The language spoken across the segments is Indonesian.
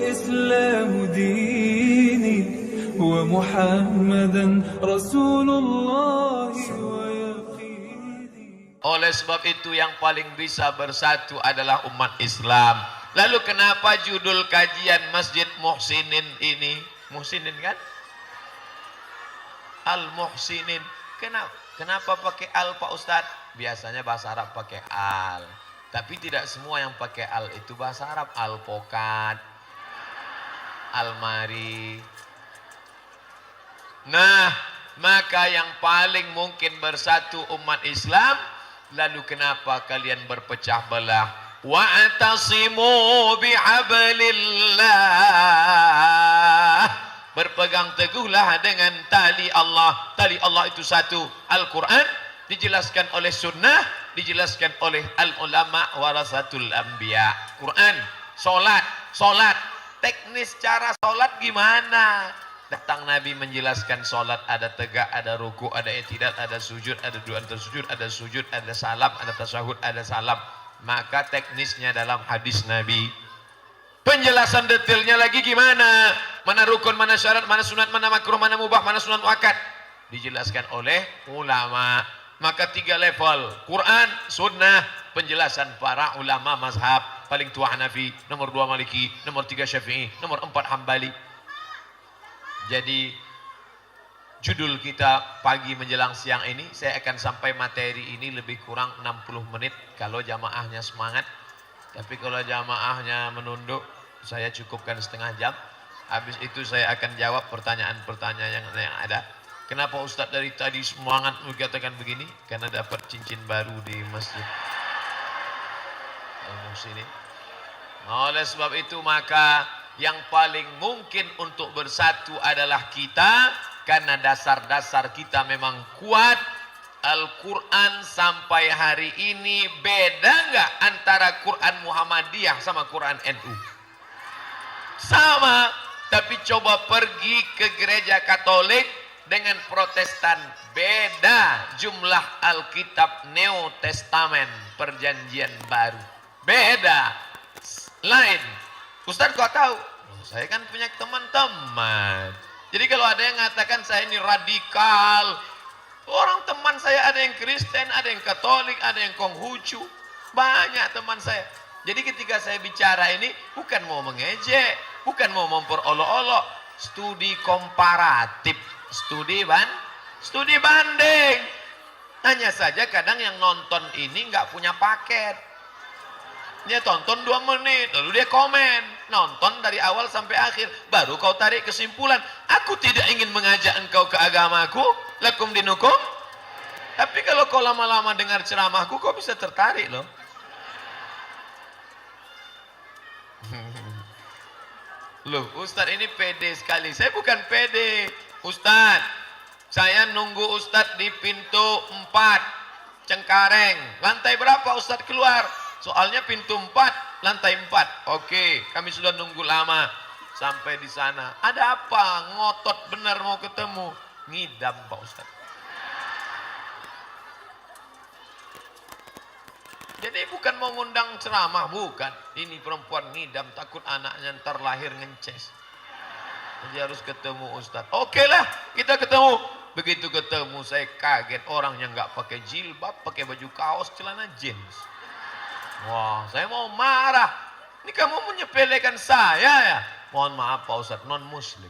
الإسلام ديني ومحمدا رسول الله ويقيني. Oleh sebab itu yang paling bisa bersatu adalah umat Islam. Lalu kenapa judul kajian Masjid Muhsinin ini? Muhsinin kan? Al-Muhsinin. Kenapa pakai al Pak Ustadz? Biasanya bahasa Arab pakai al. Tapi tidak semua yang pakai al itu bahasa Arab. Alpokat, almari. Nah, maka yang paling mungkin bersatu umat Islam. Lalu kenapa kalian berpecah belah? Wa'tasimu bihablillah. Berpegang teguhlah dengan tali Allah. Tali Allah itu satu, Al-Quran, dijelaskan oleh sunnah, dijelaskan oleh al-ulama warasatul anbiya. Quran, solat. Teknis cara solat gimana? Datang Nabi menjelaskan solat, ada tegak, ada ruku, ada i'tidal, ada sujud, ada dua antara sujud, ada salam, ada tasyahud, ada salam. Maka teknisnya dalam hadis Nabi. Penjelasan detailnya lagi gimana? Mana rukun, mana syarat, mana sunat, mana makruh, mana mubah, mana sunat muakkad. Dijelaskan oleh ulama. Maka 3 level. Quran, sunnah, penjelasan para ulama mazhab. Paling tua Hanafi, nomor 2 Maliki, nomor 3 Syafi'i, nomor 4 Hambali. Jadi judul kita pagi menjelang siang ini, saya akan sampai materi ini lebih kurang 60 menit kalau jamaahnya semangat. Tapi kalau jamaahnya menunduk, saya cukupkan setengah jam. Habis itu saya akan jawab pertanyaan-pertanyaan yang ada. Kenapa Ustadz dari tadi semangat mengatakan begini? Karena dapat cincin baru di masjid sini. Oleh sebab itu maka yang paling mungkin untuk bersatu adalah kita, karena dasar-dasar kita memang kuat. Al-Quran sampai hari ini beda nggak antara Quran Muhammadiyah sama Quran NU? Sama, tapi coba pergi ke gereja Katolik dengan Protestan, beda jumlah Alkitab New Testament, perjanjian baru, beda, lain. Ustaz kok tahu? Saya kan punya teman-teman. Jadi kalau ada yang mengatakan saya ini radikal, orang teman saya ada yang Kristen, ada yang Katolik, ada yang Konghucu, banyak teman saya. Jadi ketika saya bicara ini bukan mau mengejek, bukan mau memperolok-olok, studi komparatif, studi banding. Hanya saja kadang yang nonton ini nggak punya paket. Dia tonton 2 menit, lalu dia komen, nonton dari awal sampai akhir, baru kau tarik kesimpulan. Aku tidak ingin mengajak engkau ke agamaku, lakum dinukum. Tapi kalau kau lama-lama dengar ceramahku, kau bisa tertarik loh. Loh, Ustadz ini pede sekali. Saya bukan pede. Ustadz, saya nunggu Ustadz di pintu 4 Cengkareng. Lantai berapa Ustadz keluar? Soalnya pintu 4, lantai 4. Oke, kami sudah nunggu lama. Sampai di sana. Ada apa? Ngotot benar mau ketemu. Ngidam Pak Ustadz. Jadi bukan mau ngundang ceramah, bukan. Ini perempuan ngidam, takut anaknya ntar lahir ngences. Jadi harus ketemu Ustadz. Oke lah, kita ketemu. Begitu ketemu saya kaget, orang yang nggak pakai jilbab, pakai baju kaos, celana jeans. Wah, saya mau marah. Ini kamu menyepelekan saya ya? Mohon maaf Pak Ustadz, non muslim.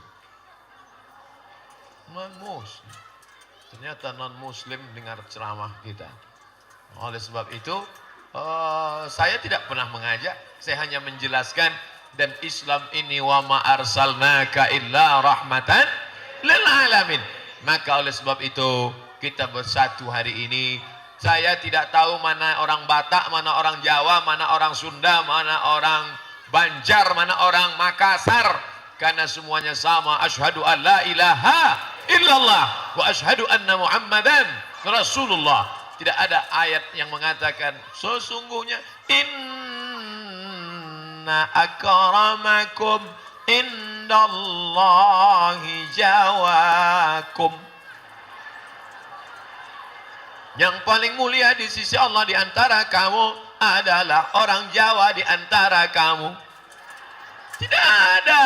Non muslim. Ternyata non muslim dengar ceramah kita. Oleh sebab itu, saya tidak pernah mengajak, saya hanya menjelaskan. Dan Islam ini wa ma arsalnaka illa rahmatan lil alamin. Maka oleh sebab itu kita bersatu hari ini. Saya tidak tahu mana orang Batak, mana orang Jawa, mana orang Sunda, mana orang Banjar, mana orang Makassar. Karena semuanya sama. Asyhadu an la ilaha illallah wa asyhadu anna Muhammadan Rasulullah. Tidak ada ayat yang mengatakan sesungguhnya inna akramakum indallahi jawakum. Yang paling mulia di sisi Allah di antara kamu adalah orang Jawa di antara kamu. Tidak ada.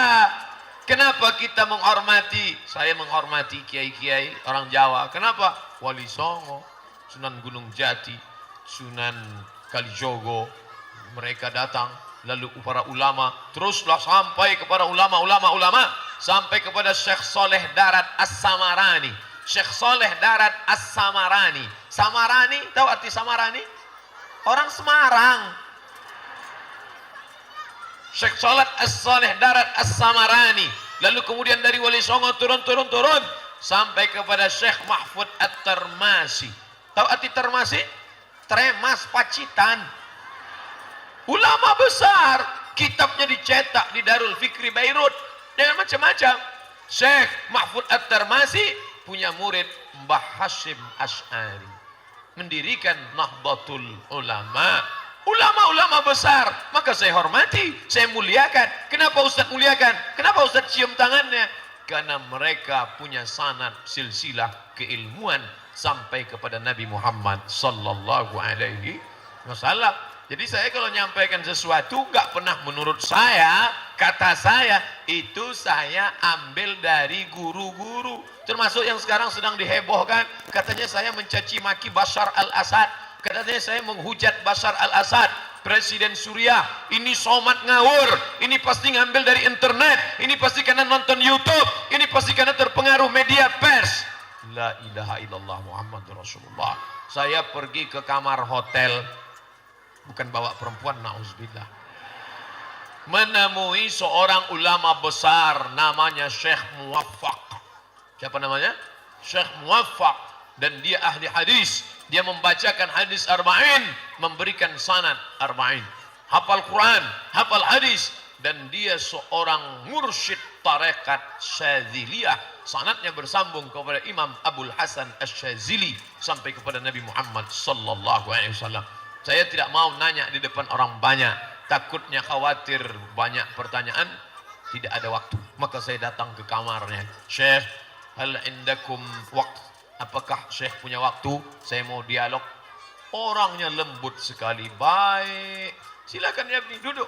Kenapa kita menghormati? Saya menghormati kiai-kiai orang Jawa. Kenapa? Wali Songo, Sunan Gunung Jati, Sunan Kalijogo. Mereka datang. Lalu para ulama. Teruslah sampai kepada ulama. Sampai kepada Syekh Soleh Darat As-Samarani. Syekh Soleh Darat As-Samarani. Samarani, tahu arti Samarani? Orang Semarang. Syekh Soleh Darat As-Samarani. Lalu kemudian dari Wali Songo turun sampai kepada Syekh Mahfud At-Termasi. Tahu arti Termasi? Tremas Pacitan. Ulama besar, kitabnya dicetak di Darul Fikri Beirut dengan macam-macam. Syekh Mahfud At-Termasi punya murid Mbah Hashim Asy'ari, mendirikan Nahdlatul Ulama. Ulama-ulama besar, maka saya hormati, saya muliakan. Kenapa Ustaz muliakan? Kenapa Ustaz cium tangannya? Karena mereka punya sanad silsilah keilmuan sampai kepada Nabi Muhammad sallallahu alaihi wasallam. Jadi saya kalau nyampaikan sesuatu nggak pernah menurut saya, kata saya itu saya ambil dari guru-guru. Termasuk yang sekarang sedang dihebohkan, katanya saya mencaci maki Bashar al-Assad. Katanya saya menghujat Bashar al-Assad, Presiden Suriah. Ini somat ngawur, ini pasti ngambil dari internet, ini pasti karena nonton YouTube, ini pasti karena terpengaruh media pers. La ilaha illallah Muhammadur Rasulullah. Saya pergi ke kamar hotel, bukan bawa perempuan, na'udzubillah, menemui seorang ulama besar namanya Syekh Muwaffaq. Siapa namanya? Syekh Muwaffaq. Dan dia ahli hadis. Dia membacakan hadis arba'in, memberikan sanad arba'in. Hafal Quran, hafal hadis. Dan dia seorang mursyid tarekat Syadziliyah. Sanadnya bersambung kepada Imam Abul Hasan Asy-Syadzili sampai kepada Nabi Muhammad sallallahu alaihi wasallam. Saya tidak mau nanya di depan orang banyak, takutnya khawatir banyak pertanyaan, tidak ada waktu. Maka saya datang ke kamarnya. Syekh, hal indakum waqt? Apakah Syekh punya waktu? Saya mau dialog. Orangnya lembut sekali, baik. Silakan ya, duduk.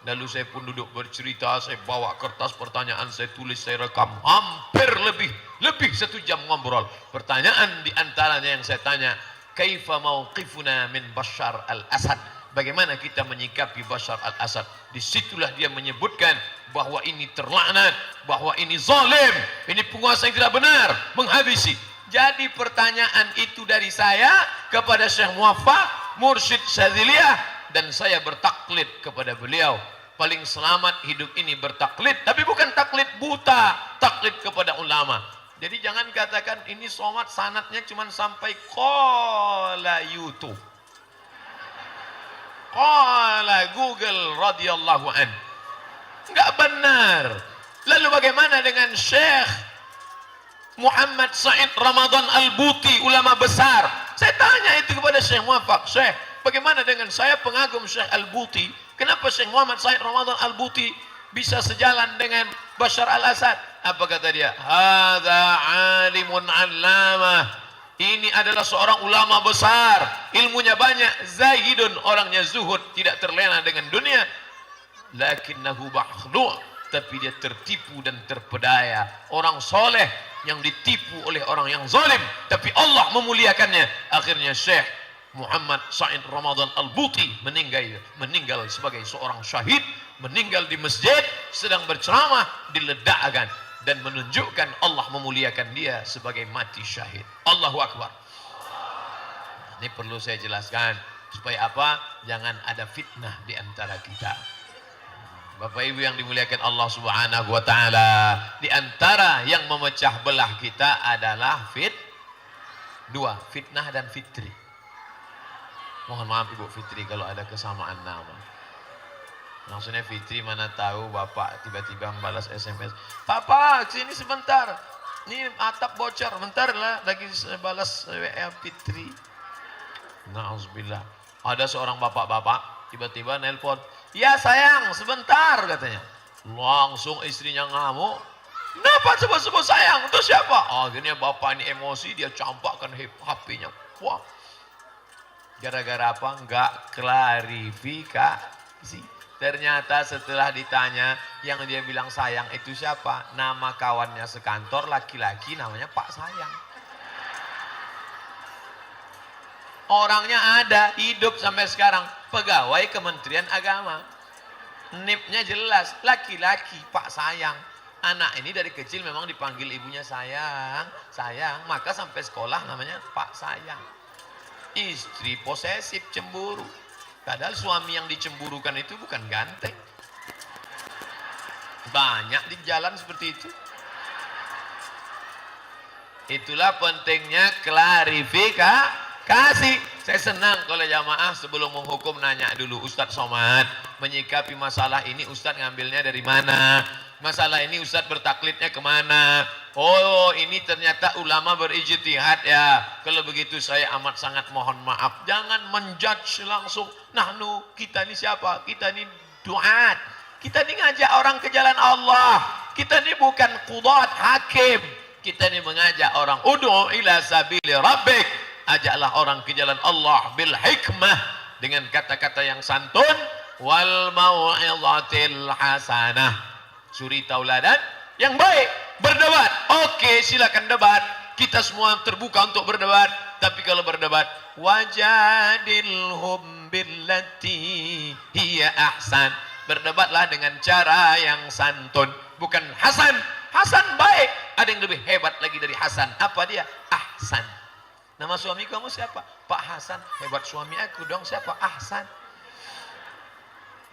Lalu saya pun duduk bercerita, saya bawa kertas pertanyaan, saya tulis, saya rekam. Hampir lebih 1 jam ngobrol. Pertanyaan diantaranya yang saya tanya, kaifa mauqifuna min Bashar al-Assad? Bagaimana kita menyikapi Bashar al-Assad? Disitulah dia menyebutkan bahwa ini terlaknat, bahwa ini zalim, ini penguasa yang tidak benar, menghabisi. Jadi pertanyaan itu dari saya kepada Syekh Muwaffaq, mursyid Syadziliyah, dan saya bertaklid kepada beliau. Paling selamat hidup ini bertaklid, tapi bukan taklid buta, taklid kepada ulama. Jadi jangan katakan ini somat sanatnya cuma sampai qala YouTube, qala Google radhiyallahu an. Enggak benar. Lalu bagaimana dengan Syekh Muhammad Said Ramadan Al-Buti, ulama besar? Saya tanya itu kepada Syekh Muwaffaq, Syekh, bagaimana dengan saya pengagum Syekh Al-Buti? Kenapa Syekh Muhammad Said Ramadan Al-Buti bisa sejalan dengan Bashar al-Assad? Apa kata dia? Hadza alimun allamah. Ini adalah seorang ulama besar, ilmunya banyak, zahidun, orangnya zuhud, tidak terlena dengan dunia. Lakinnahu bakhlu', tapi dia tertipu dan terpedaya. Orang soleh yang ditipu oleh orang yang zalim, tapi Allah memuliakannya. Akhirnya Syekh Muhammad Said Ramadan Al-Buti meninggal sebagai seorang syahid, meninggal di masjid sedang berceramah, diledakkan dan menunjukkan Allah memuliakan dia sebagai mati syahid. Allahu Akbar. Ini perlu saya jelaskan supaya apa? Jangan ada fitnah di antara kita. Bapak Ibu yang dimuliakan Allah Subhanahu wa taala, di antara yang memecah belah kita adalah dua, fitnah dan fitri. Mohon maaf Ibu Fitri kalau ada kesamaan nama. Maksudnya Fitri mana tahu Bapak tiba-tiba membalas SMS, "Papa, sini sebentar. Ini atap bocor, bentar lah lagi balas WA Fitri." Nauzubillah. Ada seorang bapak-bapak tiba-tiba nelpon, "Ya sayang, sebentar," katanya. Langsung istrinya ngamuk. "Kenapa sebut-sebut sayang? Itu siapa?" Akhirnya bapak ini emosi, dia campakkan HP-nya. Wah. Gara-gara apa? Enggak klarifikasi. Ternyata setelah ditanya, yang dia bilang sayang itu siapa? Nama kawannya sekantor laki-laki namanya Pak Sayang. Orangnya ada, hidup sampai sekarang, pegawai Kementerian Agama. NIP-nya jelas, laki-laki Pak Sayang. Anak ini dari kecil memang dipanggil ibunya sayang, sayang, maka sampai sekolah namanya Pak Sayang. Istri posesif, cemburu. Padahal suami yang dicemburukan itu bukan ganteng. Banyak di jalan seperti itu. Itulah pentingnya klarifikasi. Saya senang kalau jamaah sebelum menghukum nanya dulu, Ustadz Somad, menyikapi masalah ini Ustadz ngambilnya dari mana? Masalah ini Ustadz bertaklidnya kemana? Oh, ini ternyata ulama berijtihad ya. Kalau begitu saya amat sangat mohon maaf. Jangan menjudge langsung. Nahnu, kita ini siapa? Kita ini duat. Kita ini ngajak orang ke jalan Allah. Kita ini bukan qudat, hakim. Kita ini mengajak orang ud'u ila sabili rabbik. Ajaklah orang ke jalan Allah bil hikmah, dengan kata-kata yang santun, wal mau'izatil hasanah, suri tauladan yang baik. Berdebat, oke, silakan debat, kita semua terbuka untuk berdebat. Tapi kalau berdebat, wajadilhum billati hiya ahsan, berdebatlah dengan cara yang santun, bukan Hasan. Hasan baik, ada yang lebih hebat lagi dari Hasan. Apa dia? Ahsan. Nama suami kamu siapa? Pak Hasan. Hebat suami aku dong, siapa? Ahsan.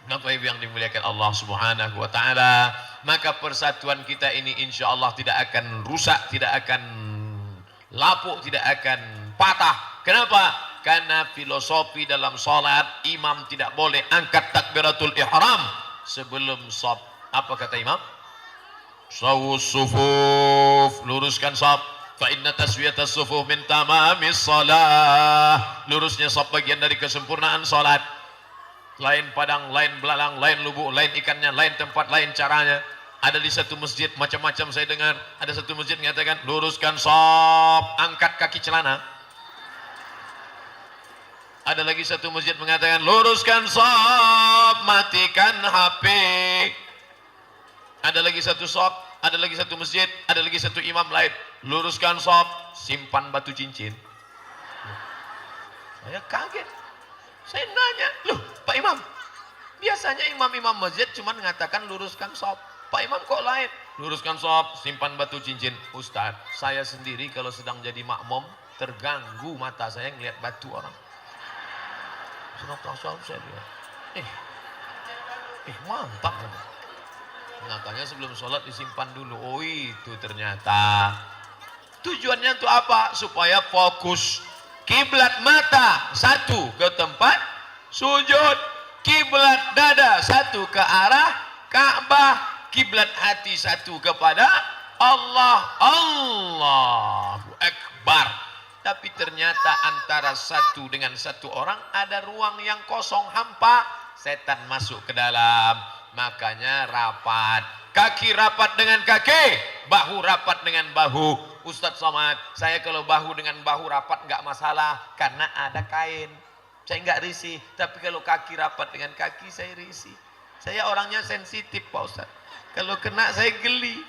Bapak Ibu yang dimuliakan Allah Subhanahu wa taala, maka persatuan kita ini insya Allah tidak akan rusak, tidak akan lapuk, tidak akan patah. Kenapa? Karena filosofi dalam salat, imam tidak boleh angkat takbiratul ihram sebelum shaf. Apa kata imam? Shawus sufuf, luruskan shaf. Fa inna taswiyatas sufuf min tamamis shalah. Lurusnya shaf bagian dari kesempurnaan salat. Lain padang, lain belalang, lain lubuk, lain ikannya, lain tempat, lain caranya. Ada di satu masjid macam-macam saya dengar, ada satu masjid mengatakan luruskan shaf, angkat kaki celana. Ada lagi satu masjid mengatakan luruskan shaf, matikan HP. Ada lagi satu shaf, ada lagi satu masjid, ada lagi satu imam lain, luruskan shaf, simpan batu cincin. Saya kaget. Saya nanya, loh Pak Imam, biasanya imam-imam masjid cuma mengatakan luruskan shaf. Pak Imam kok lain? Luruskan shaf, simpan batu cincin. Ustadz, saya sendiri kalau sedang jadi makmum, terganggu mata saya ngelihat batu orang. Saya lihat, mantap. Makanya sebelum sholat disimpan dulu. Oh itu ternyata. Tujuannya untuk apa? Supaya fokus. Kiblat mata satu ke tempat sujud, kiblat dada satu ke arah Ka'bah, kiblat hati satu kepada Allah. Allahu Akbar. Tapi ternyata antara satu dengan satu orang ada ruang yang kosong, hampa. Setan masuk ke dalam. Makanya rapat. Kaki rapat dengan kaki, bahu rapat dengan bahu. Ustadz Somad, saya kalau bahu dengan bahu rapat nggak masalah karena ada kain, saya nggak risih. Tapi kalau kaki rapat dengan kaki saya risih. Saya orangnya sensitif Pak Ustadz. Kalau kena saya geli.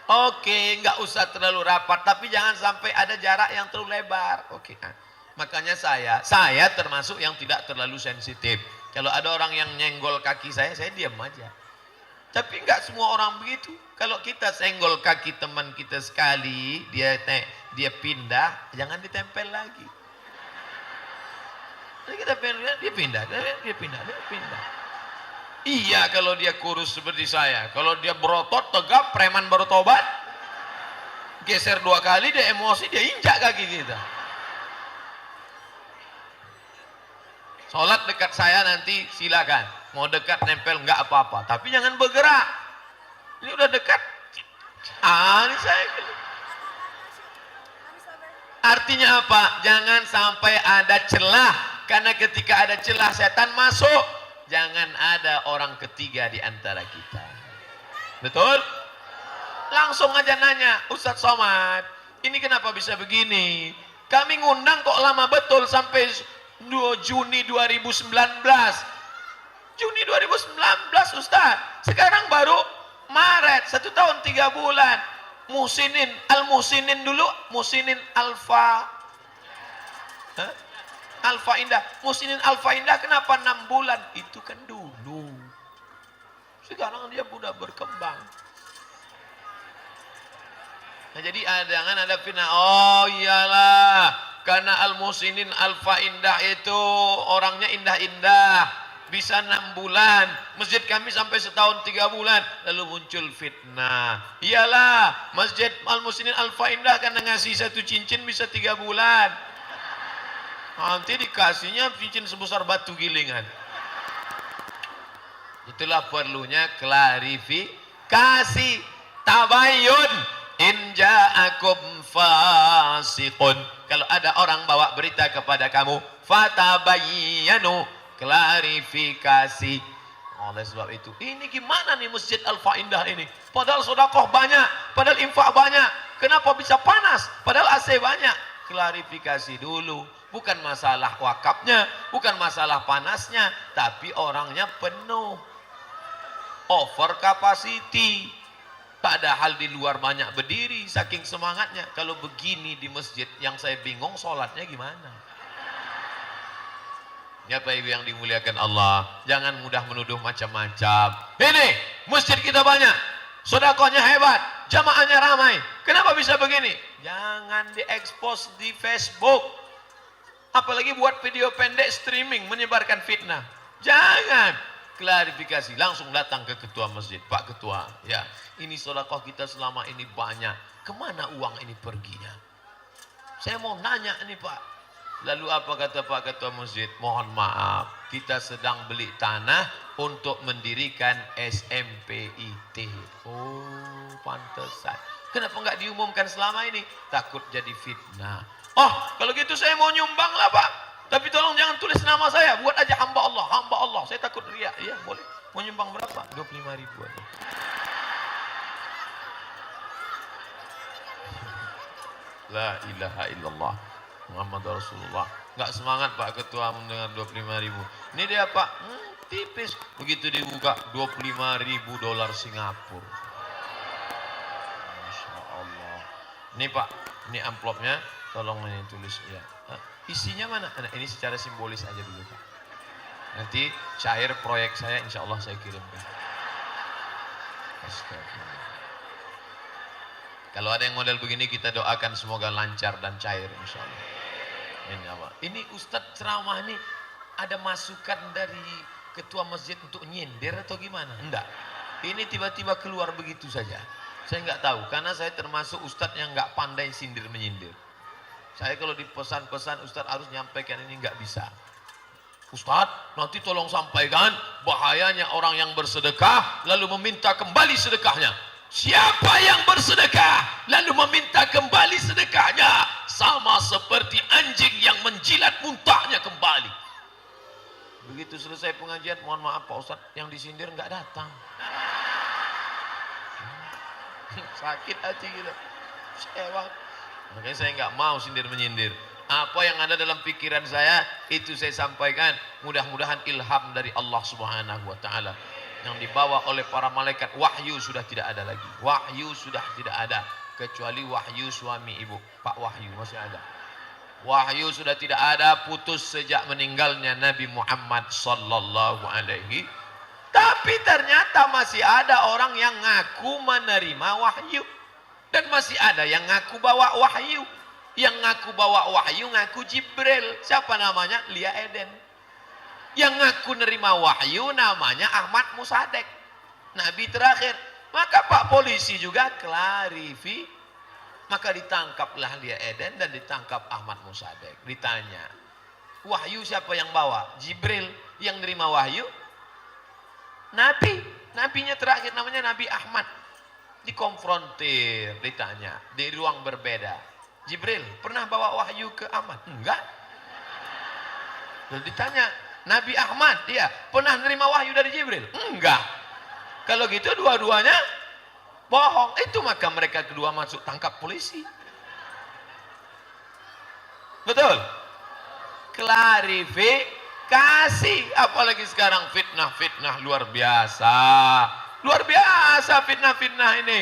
Oke, nggak usah terlalu rapat, tapi jangan sampai ada jarak yang terlalu lebar. Oke, makanya saya termasuk yang tidak terlalu sensitif. Kalau ada orang yang nyenggol kaki saya diam aja. Tapi enggak semua orang begitu. Kalau kita senggol kaki teman kita sekali, dia pindah, jangan ditempel lagi. Jadi kita pindah. Iya kalau dia kurus seperti saya. Kalau dia berotot, tegap, preman baru tobat, geser 2 kali, dia emosi, dia injak kaki kita. Sholat dekat saya nanti silakan. Mau dekat nempel nggak apa-apa, tapi jangan bergerak. Ini udah dekat. Ini saya. Artinya apa? Jangan sampai ada celah, karena ketika ada celah setan masuk. Jangan ada orang ketiga di antara kita. Betul? Langsung aja nanya, Ustadz Somad, ini kenapa bisa begini? Kami ngundang kok lama betul sampai 2 Juni 2019. Juni 2019 Ustaz. Sekarang baru Maret, 1 tahun 3 bulan. Muhsinin, Al-Muhsinin dulu, Muhsinin Alfa. Hah? Alfa Indah. Muhsinin Alfa Indah kenapa 6 bulan? Itu kan dulu. Sekarang dia sudah berkembang. Nah, jadi jangan ada fitnah. Oh iyalah, karena Al-Muhsinin Alfa Indah itu orangnya indah-indah. Bisa 6 bulan, masjid kami sampai 1 tahun 3 bulan, lalu muncul fitnah. Iyalah, masjid Al-Muhsinin Alfa Indah karena ngasih 1 cincin bisa 3 bulan. Nanti dikasihnya cincin sebesar batu gilingan. Itulah perlunya klarifikasi, tabayun. In ja'akum fasiqun. Kalau ada orang bawa berita kepada kamu, fatabayyanu, klarifikasi. Oleh sebab itu, ini gimana nih Masjid Alfa Indah ini? Padahal sedekah banyak, padahal infak banyak. Kenapa bisa panas? Padahal AC banyak. Klarifikasi dulu. Bukan masalah wakafnya, bukan masalah panasnya, tapi orangnya penuh. Over capacity. Padahal di luar banyak berdiri, saking semangatnya. Kalau begini di masjid, yang saya bingung sholatnya gimana? Ya Pak Ibu yang dimuliakan Allah, jangan mudah menuduh macam-macam. Ini masjid kita banyak, sedekahnya hebat, jamaahnya ramai. Kenapa bisa begini? Jangan diekspos di Facebook. Apalagi buat video pendek streaming menyebarkan fitnah. Jangan. Klarifikasi, langsung datang ke ketua masjid. Pak Ketua, ya ini sedekah kita selama ini banyak. Kemana uang ini perginya? Saya mau nanya ini Pak. Lalu apa kata Pak Ketua Masjid? Mohon maaf, kita sedang beli tanah untuk mendirikan SMPIT. Oh, pantesan. Kenapa nggak diumumkan selama ini? Takut jadi fitnah. Oh, kalau gitu saya mau nyumbang lah Pak. Tapi tolong jangan tulis nama saya, buat aja hamba Allah, hamba Allah. Saya takut riak. Iya, boleh. Mau nyumbang berapa? 25.000 aja. La ilaha illallah. Muhammad Rasulullah. Enggak semangat Pak Ketua mendengar 25.000. Ini dia Pak, tipis. Begitu dibuka 25.000 dolar Singapura. Masya Allah. Ini Pak, ini amplopnya. Tolong ini tulis ya. Isinya mana? Nah, ini secara simbolis aja dulu Pak. Nanti cair proyek saya insya Allah saya kirimkan. Astagfirullah. Kalau ada yang model begini kita doakan semoga lancar dan cair insya Allah. Ini Ustadz ceramah ini ada masukan dari ketua masjid untuk nyindir atau gimana? Enggak. Ini tiba-tiba keluar begitu saja. Saya nggak tahu karena saya termasuk Ustadz yang nggak pandai sindir menyindir. Saya kalau di pesan-pesan Ustadz harus nyampaikan ini nggak bisa. Ustadz nanti tolong sampaikan bahayanya orang yang bersedekah lalu meminta kembali sedekahnya. Siapa yang bersedekah lalu meminta kembali sedekahnya sama seperti anjing yang menjilat muntahnya kembali. Begitu selesai pengajian, mohon maaf Pak Ustadz yang disindir nggak datang. Sakit hati gitu. Sewak. Makanya saya nggak mau sindir menyindir. Apa yang ada dalam pikiran saya itu saya sampaikan. Mudah-mudahan ilham dari Allah Subhanahu Wa Taala yang dibawa oleh para malaikat. Wahyu sudah tidak ada lagi. Wahyu sudah tidak ada kecuali wahyu suami ibu. Pak Wahyu masih ada. Wahyu sudah tidak ada, putus sejak meninggalnya Nabi Muhammad Sallallahu Alaihi. Tapi ternyata masih ada orang yang ngaku menerima wahyu. Dan masih ada yang ngaku bawa wahyu. Yang ngaku bawa wahyu ngaku Jibril. Siapa namanya? Lia Eden. Yang ngaku nerima wahyu namanya Ahmad Musadek. Nabi terakhir. Maka Pak polisi juga klarifi. Maka ditangkaplah Lia Eden dan ditangkap Ahmad Musadek. Ditanya. Wahyu siapa yang bawa? Jibril. Yang nerima wahyu? Nabi. Nabinya terakhir namanya Nabi Ahmad. Dikonfrontir, ditanya di ruang berbeda. Jibril pernah bawa wahyu ke Ahmad? Enggak. Lalu ditanya Nabi Ahmad, dia pernah nerima wahyu dari Jibril? Enggak. Kalau gitu dua-duanya bohong. Itu maka mereka kedua masuk tangkap polisi. Betul? Klarifikasi. Kasih, apalagi sekarang fitnah-fitnah luar biasa. Luar biasa fitnah-fitnah ini.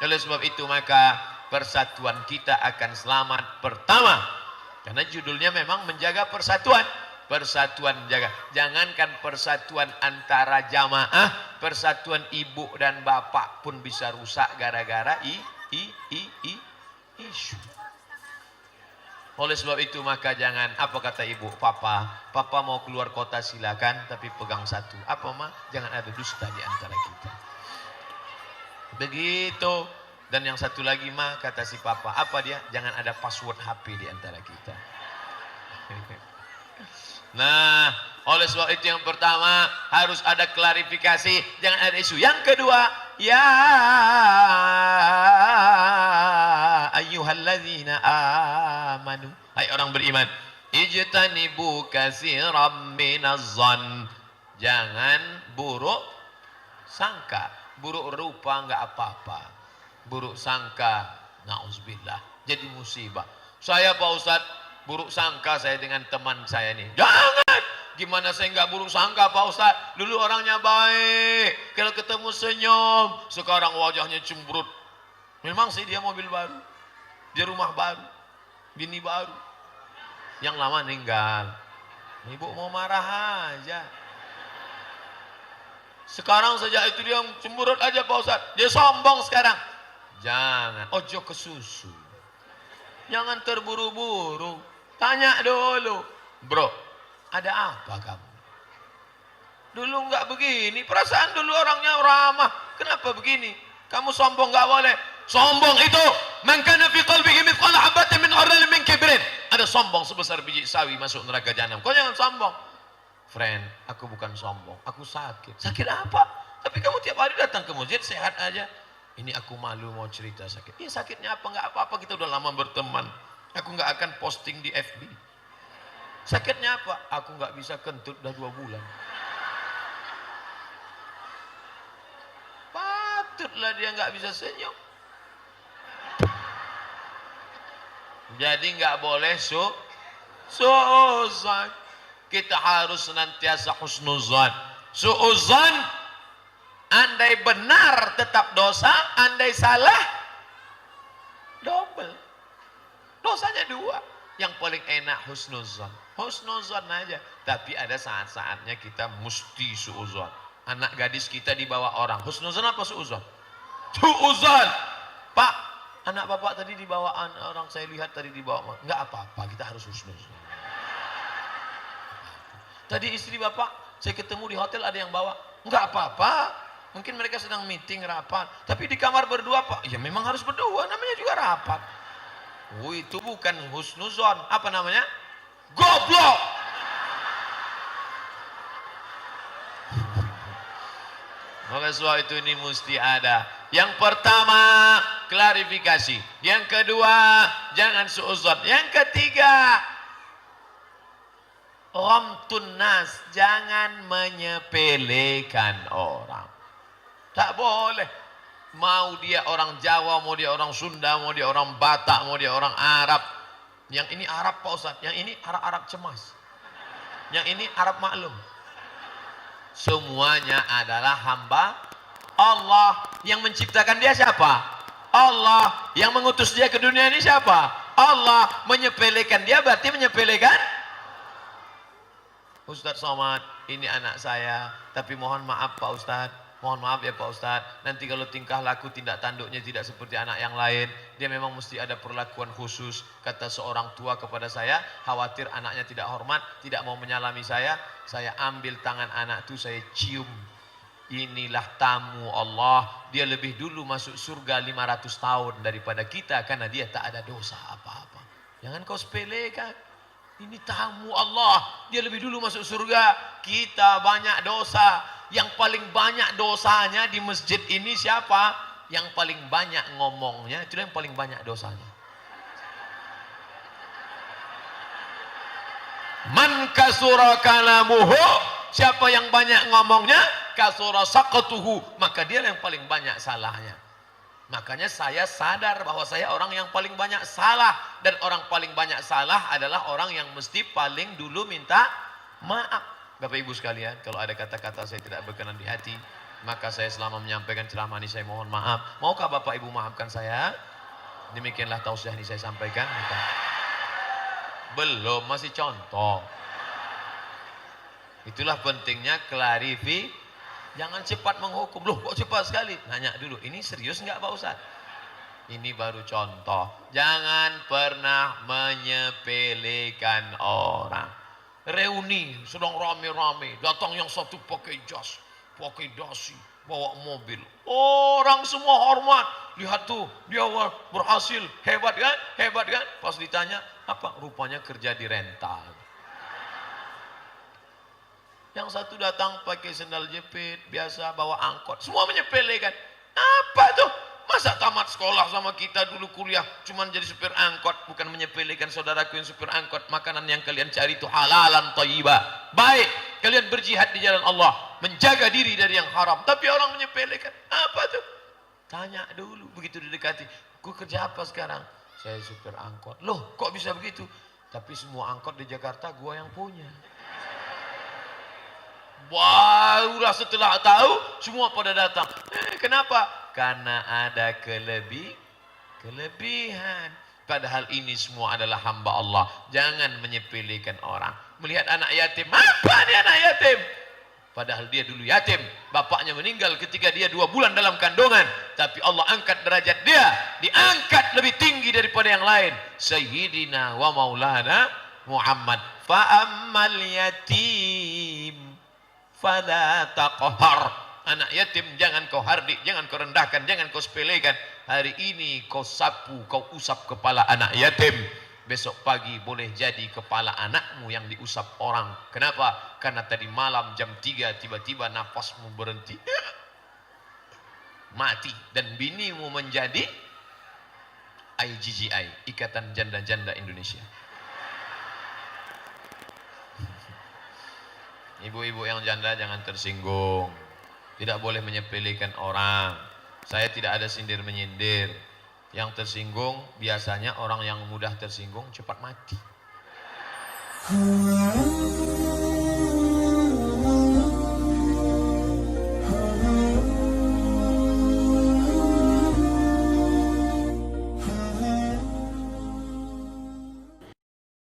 Oleh sebab itu maka persatuan kita akan selamat pertama. Karena judulnya memang menjaga persatuan. Persatuan jaga. Jangankan persatuan antara jamaah, persatuan ibu dan bapak pun bisa rusak gara-gara isu. Oleh sebab itu maka jangan, apa kata ibu, papa mau keluar kota silakan, tapi pegang satu. Apa mah? Jangan ada dusta di antara kita. Begitu. Dan yang satu lagi mah kata si papa, apa dia? Jangan ada password HP di antara kita. Nah, oleh sebab itu yang pertama harus ada klarifikasi, jangan ada isu. Yang kedua, ya ayyuhalladzina amanu, hai orang beriman, ijtanibu katsiran minaz-zan, jangan buruk sangka. Buruk rupa enggak apa-apa, buruk sangka na'udzubillah jadi musibah. Saya Pak Ustadz buruk sangka saya dengan teman saya ini. Jangan, gimana saya enggak buruk sangka Pak Ustadz, dulu orangnya baik, kalau ketemu senyum, sekarang wajahnya cemberut. Memang sih dia mobil baru, dia rumah baru, bini baru, yang lama meninggal. Ibu mau marah aja. Sekarang sejak itu dia cemberut aja Pak Ustadz, dia sombong sekarang. Jangan, ojo ke susu, jangan terburu-buru, tanya dulu, bro, ada apa kamu? Dulu enggak begini, perasaan dulu orangnya ramah, kenapa begini? Kamu sombong enggak boleh. Sombong itu man kana fi qalbihi mithqala habatin min khardalin min kibrin. Ada sombong sebesar biji sawi masuk neraka jahanam. Kau jangan sombong. Friend, aku bukan sombong, aku sakit. Sakit apa? Tapi kamu tiap hari datang ke masjid sehat aja. Ini aku malu mau cerita sakit. Iya sakitnya apa? Enggak apa-apa, kita udah lama berteman. Aku enggak akan posting di FB. Sakitnya apa? Aku enggak bisa kentut udah 2 bulan. Patutlah dia enggak bisa senyum. Jadi enggak boleh suuzan. Kita harus senantiasa husnuzan. Suuzan, andai benar tetap dosa, andai salah double. Dosanya 2. Yang paling enak husnuzan. Husnuzan aja. Tapi ada saat-saatnya kita mesti suuzan. Anak gadis kita dibawa orang. Husnuzan apa suuzan? Suuzan. Pak, anak bapak tadi dibawa orang, saya lihat tadi dibawa. Enggak apa-apa, kita harus husnuzan. Tadi istri bapak, saya ketemu di hotel ada yang bawa. Enggak apa-apa. Mungkin mereka sedang meeting, rapat. Tapi di kamar berdua Pak. Ya memang harus berdua, namanya juga rapat. Oh itu bukan husnuzon. Apa namanya? Goblok. Oleh sebab itu ini mesti ada. Yang pertama, klarifikasi. Yang kedua, jangan suuzon. Yang ketiga, ghamtun nas, jangan menyepelekan orang. Tak boleh. Mau dia orang Jawa, mau dia orang Sunda, mau dia orang Batak, mau dia orang Arab. Yang ini Arab Pak Ustaz, yang ini Arab cemas. Yang ini Arab maklum. Semuanya adalah hamba Allah. Yang menciptakan dia siapa? Allah. Yang mengutus dia ke dunia ini siapa? Allah. Menyepelekan dia berarti menyepelekan Ustadz Somad, ini anak saya, tapi mohon maaf Pak Ustadz, mohon maaf ya Pak Ustadz, nanti kalau tingkah laku tindak tanduknya tidak seperti anak yang lain, dia memang mesti ada perlakuan khusus. Kata seorang tua kepada saya, khawatir anaknya tidak hormat, tidak mau menyalami saya ambil tangan anak itu, saya cium. Inilah tamu Allah, dia lebih dulu masuk surga 500 tahun daripada kita, karena dia tak ada dosa apa-apa. Jangan kau sepelekan. Ini tamu Allah, dia lebih dulu masuk surga, kita banyak dosa. Yang paling banyak dosanya di masjid ini siapa? Yang paling banyak ngomongnya, itu yang paling banyak dosanya. Man kasura kalamuhu, siapa yang banyak ngomongnya, kasura saqatuhu, maka dia yang paling banyak salahnya. Makanya saya sadar bahwa saya orang yang paling banyak salah. Dan orang paling banyak salah adalah orang yang mesti paling dulu minta Maaf. Bapak Ibu sekalian, kalau ada kata-kata saya tidak berkenan di hati, maka saya selama menyampaikan ceramah ini saya mohon maaf. Maukah Bapak Ibu maafkan saya? Demikianlah tausiah ini saya sampaikan. Belum, masih contoh. Itulah pentingnya klarifikasi. Jangan cepat menghukum. Loh kok cepat sekali? Nanya dulu, ini serius nggak Pak Ustaz? Ini baru contoh. Jangan pernah menyepelekan orang. Reuni sedang rame-rame. Datang yang satu pakai jas, pakai dasi, bawa mobil. Orang semua hormat. Lihat tuh, dia berhasil. Hebat kan? Hebat kan? Pas ditanya, apa? Rupanya kerja di rental. Yang satu datang pakai sendal jepit, biasa bawa angkot. Semua menyepelekan. Apa tuh? Masa tamat sekolah sama kita dulu kuliah cuman jadi supir angkot, bukan menyepelekan saudaraku yang supir angkot. Makanan yang kalian cari itu halalan thayyibah. Baik, kalian berjihad di jalan Allah, menjaga diri dari yang haram. Tapi orang menyepelekan. Apa tuh? Tanya dulu, begitu didekati. Gue kerja apa sekarang? Saya supir angkot. Loh, kok bisa begitu? Tapi semua angkot di Jakarta gua yang punya. Barulah setelah tahu semua pada datang. Kenapa? Karena ada kelebihan. Padahal ini semua adalah hamba Allah. Jangan menyepelekan orang. Melihat anak yatim, apa nih anak yatim? Padahal dia dulu yatim. Bapaknya meninggal ketika dia 2 bulan dalam kandungan. Tapi Allah angkat derajat dia. Diangkat lebih tinggi daripada yang lain. Sayyidina wa maulana Muhammad. Fa'ammal yatim fala taqhar. Anak yatim jangan kau hardik, jangan kau rendahkan, jangan kau sepelekan. Hari ini kau sapu, kau usap kepala anak yatim. Besok pagi boleh jadi kepala anakmu yang diusap orang. Kenapa? Karena tadi malam jam 3 tiba-tiba nafasmu berhenti. Mati. Dan binimu menjadi IGGI, Ikatan Janda-Janda Indonesia. Ibu-ibu yang janda jangan tersinggung. Tidak boleh menyepelekan orang. Saya tidak ada sindir menyindir. Yang tersinggung biasanya orang yang mudah tersinggung cepat mati.